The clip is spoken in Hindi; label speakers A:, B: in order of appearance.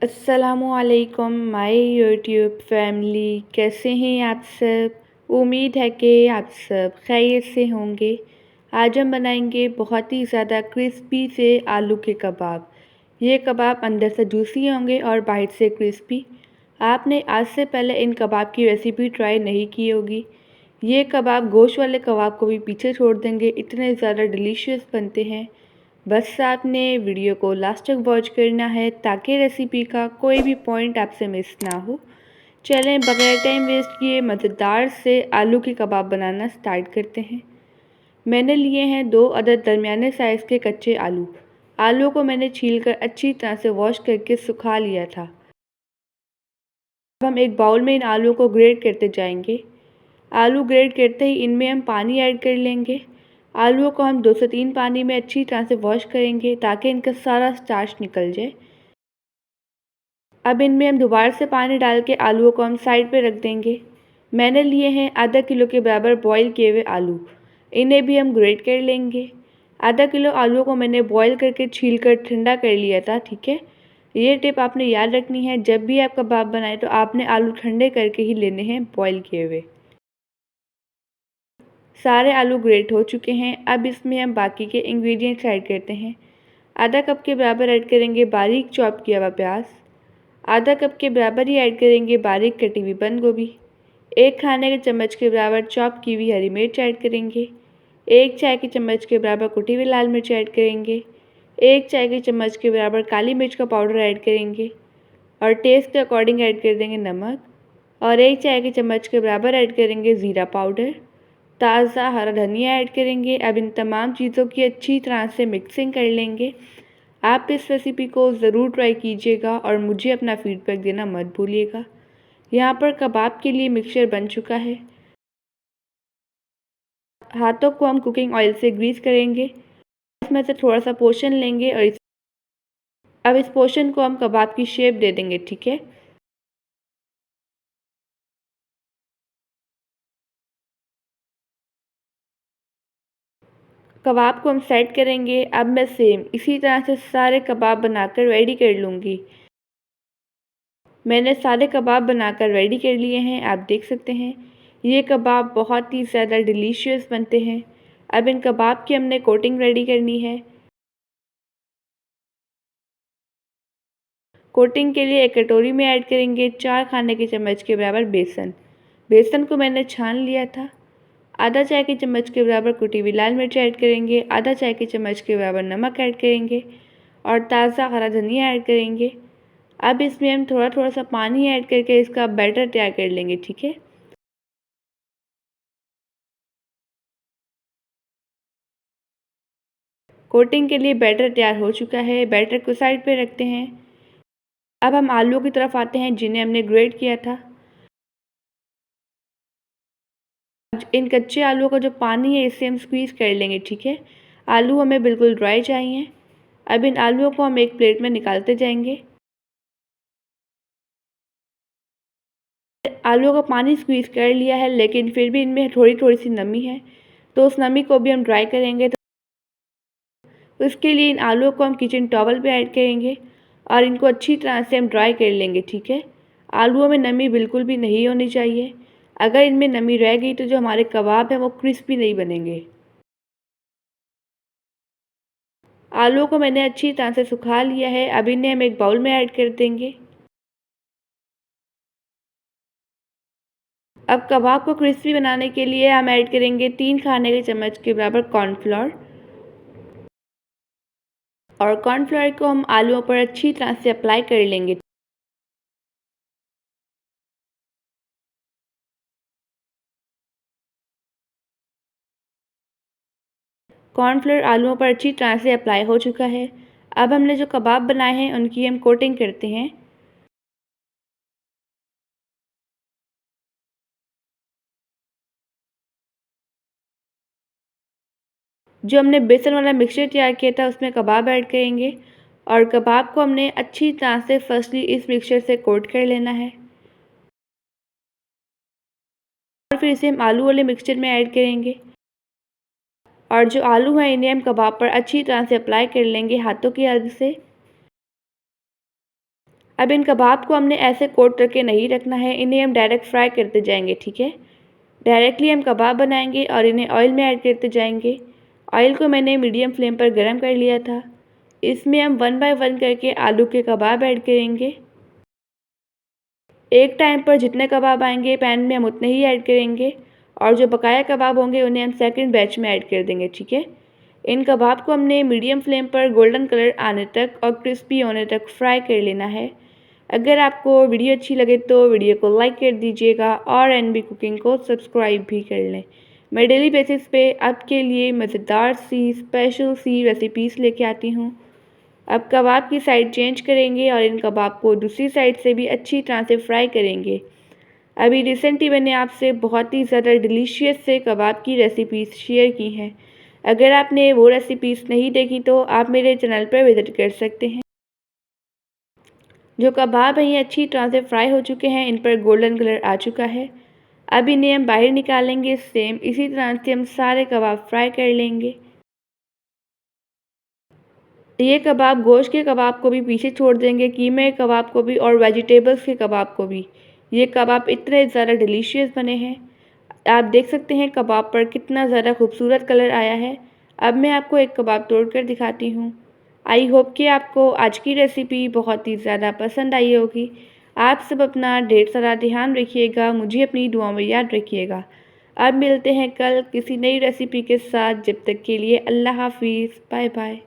A: अस्सलामुअलैकुम माय यूट्यूब फैमिली, कैसे हैं आप सब। उम्मीद है कि आप सब खैरियत से होंगे। आज हम बनाएंगे बहुत ही ज़्यादा क्रिस्पी से आलू के कबाब। ये कबाब अंदर से जूसी होंगे और बाहर से क्रिस्पी। आपने आज से पहले इन कबाब की रेसिपी ट्राई नहीं की होगी। ये कबाब गोश्त वाले कबाब को भी पीछे छोड़ देंगे, इतने ज़्यादा डिलीशियस बनते हैं। बस आपने वीडियो को लास्ट तक वॉच करना है ताकि रेसिपी का कोई भी पॉइंट आपसे मिस ना हो। चलें बगैर टाइम वेस्ट किए मज़ेदार से आलू के कबाब बनाना स्टार्ट करते हैं। मैंने लिए हैं 2 अदद दरमियाने साइज़ के कच्चे आलू। आलू को मैंने छीलकर अच्छी तरह से वॉश करके सुखा लिया था। अब हम एक बाउल में इन आलूओं को ग्रेट करते जाएंगे। आलू ग्रेट करते ही इनमें हम पानी ऐड कर लेंगे। आलूओं को हम 2 से 3 पानी में अच्छी तरह से वॉश करेंगे ताकि इनका सारा स्टार्च निकल जाए। अब इनमें हम दोबारा से पानी डाल के आलूओं को हम साइड पे रख देंगे। मैंने लिए हैं आधा किलो के बराबर बॉईल किए हुए आलू। इन्हें भी हम ग्रेट कर लेंगे। आधा किलो आलूओं को मैंने बॉईल करके छील कर ठंडा कर लिया था, ठीक है। ये टिप आपने याद रखनी है, जब भी आप कबाब बनाएं तो आपने आलू ठंडे करके ही लेने हैं बॉईल किए हुए। सारे आलू ग्रेट हो चुके हैं। अब इसमें हम बाकी के इंग्रेडिएंट्स ऐड करते हैं। आधा कप के बराबर ऐड करेंगे बारीक चॉप किया हुआ प्याज। आधा कप के बराबर ही ऐड करेंगे बारीक कटी हुई बंद गोभी। 1 खाने के चम्मच के बराबर चॉप की हुई हरी मिर्च ऐड करेंगे। 1 चाय के चम्मच के बराबर कुटी हुई लाल मिर्च ऐड करेंगे। 1 चाय के चम्मच के बराबर काली मिर्च का पाउडर ऐड करेंगे और टेस्ट के अकॉर्डिंग ऐड कर देंगे नमक। और 1 चाय के चम्मच के बराबर ऐड करेंगे ज़ीरा पाउडर। ताज़ा हरा धनिया ऐड करेंगे। अब इन तमाम चीज़ों की अच्छी तरह से मिक्सिंग कर लेंगे। आप इस रेसिपी को ज़रूर ट्राई कीजिएगा और मुझे अपना फीडबैक देना मत भूलिएगा। यहाँ पर कबाब के लिए मिक्सचर बन चुका है। हाथों को हम कुकिंग ऑयल से ग्रीस करेंगे। इसमें से थोड़ा सा पोर्शन लेंगे और अब इस पोर्शन को हम कबाब की शेप दे देंगे, ठीक है। कबाब को हम सेट करेंगे। अब मैं सेम इसी तरह से सारे कबाब बनाकर रेडी कर लूँगी। मैंने सारे कबाब बनाकर रेडी कर लिए हैं, आप देख सकते हैं। ये कबाब बहुत ही ज़्यादा डिलीशियस बनते हैं। अब इन कबाब की हमने कोटिंग रेडी करनी है। कोटिंग के लिए एक कटोरी में ऐड करेंगे 4 खाने के चम्मच के बराबर बेसन। बेसन को मैंने छान लिया था। आधा चाय के चम्मच के बराबर कुटी हुई लाल मिर्च ऐड करेंगे। आधा चाय के चम्मच के बराबर नमक ऐड करेंगे और ताज़ा हरा धनिया ऐड करेंगे। अब इसमें हम थोड़ा थोड़ा सा पानी ऐड करके इसका बैटर तैयार कर लेंगे, ठीक है। कोटिंग के लिए बैटर तैयार हो चुका है। बैटर को साइड पे रखते हैं। अब हम आलू की तरफ आते हैं जिन्हें हमने ग्रेट किया था। इन कच्चे आलूओं का जो पानी है इसे हम स्क्वीज़ कर लेंगे, ठीक है। आलू हमें बिल्कुल ड्राई चाहिए। अब इन आलूओं को हम एक प्लेट में निकालते जाएंगे। आलूओं का पानी स्क्वीज़ कर लिया है, लेकिन फिर भी इनमें थोड़ी थोड़ी सी नमी है, तो उस नमी को भी हम ड्राई करेंगे। तो इसके लिए इन आलूओं को हम किचन टॉवल पे ऐड करेंगे और इनको अच्छी तरह से हम ड्राई कर लेंगे, ठीक है। आलूओं में नमी बिल्कुल भी नहीं होनी चाहिए। अगर इनमें नमी रह गई तो जो हमारे कबाब हैं वो क्रिस्पी नहीं बनेंगे। आलूओं को मैंने अच्छी तरह से सुखा लिया है। अब इन्हें हम एक बाउल में ऐड कर देंगे। अब कबाब को क्रिस्पी बनाने के लिए हम ऐड करेंगे 3 खाने के चम्मच के बराबर कॉर्नफ्लोर और कॉर्नफ्लोर को हम आलूओं पर अच्छी तरह से अप्लाई कर लेंगे। कॉर्नफ्लोर आलूओं पर अच्छी तरह से अप्लाई हो चुका है। अब हमने जो कबाब बनाए हैं उनकी हम कोटिंग करते हैं। जो हमने बेसन वाला मिक्सचर तैयार किया था उसमें कबाब ऐड करेंगे और कबाब को हमने अच्छी तरह से फर्स्टली इस मिक्सचर से कोट कर लेना है और फिर इसे हम आलू वाले मिक्सचर में ऐड करेंगे और जो आलू हैं इन्हें हम कबाब पर अच्छी तरह से अप्लाई कर लेंगे हाथों की मदद से। अब इन कबाब को हमने ऐसे कोट करके नहीं रखना है, इन्हें हम डायरेक्ट फ्राई करते जाएंगे, ठीक है। डायरेक्टली हम कबाब बनाएंगे और इन्हें ऑयल में ऐड करते जाएंगे। ऑयल को मैंने मीडियम फ्लेम पर गर्म कर लिया था। इसमें हम 1 बाय 1 करके आलू के कबाब ऐड करेंगे। एक टाइम पर जितने कबाब आएंगे पैन में हम उतने ही ऐड करेंगे और जो बकाया कबाब होंगे उन्हें हम सेकंड बैच में ऐड कर देंगे, ठीक है। इन कबाब को हमने मीडियम फ्लेम पर गोल्डन कलर आने तक और क्रिस्पी होने तक फ्राई कर लेना है। अगर आपको वीडियो अच्छी लगे तो वीडियो को लाइक कर दीजिएगा और एनबी कुकिंग को सब्सक्राइब भी कर लें। मैं डेली बेसिस पे आपके लिए मज़ेदार सी स्पेशल सी रेसिपीज़ लेके आती हूँ। अब कबाब की साइड चेंज करेंगे और इन कबाब को दूसरी साइड से भी अच्छी तरह से फ्राई करेंगे। अभी रिसेंटली मैंने आपसे बहुत ही ज़्यादा डिलीशियस से कबाब की रेसिपीज़ शेयर की हैं। अगर आपने वो रेसिपीज़ नहीं देखी तो आप मेरे चैनल पर विज़िट कर सकते हैं। जो कबाब हैं ये अच्छी तरह से फ्राई हो चुके हैं, इन पर गोल्डन कलर आ चुका है। अब इन्हें हम बाहर निकालेंगे। सेम इसी तरह से हम सारे कबाब फ्राई कर लेंगे। ये कबाब गोश्त के कबाब को भी पीछे छोड़ देंगे, कीमे के कबाब को भी और वेजिटेबल्स के कबाब को भी। ये कबाब इतने ज़्यादा डिलीशियस बने हैं। आप देख सकते हैं कबाब पर कितना ज़्यादा खूबसूरत कलर आया है। अब मैं आपको एक कबाब तोड़कर दिखाती हूँ। आई होप कि आपको आज की रेसिपी बहुत ही ज़्यादा पसंद आई होगी। आप सब अपना ढेर सारा ध्यान रखिएगा, मुझे अपनी दुआओं में याद रखिएगा। अब मिलते हैं कल किसी नई रेसिपी के साथ। जब तक के लिए अल्लाह हाफिज़, बाय बाय।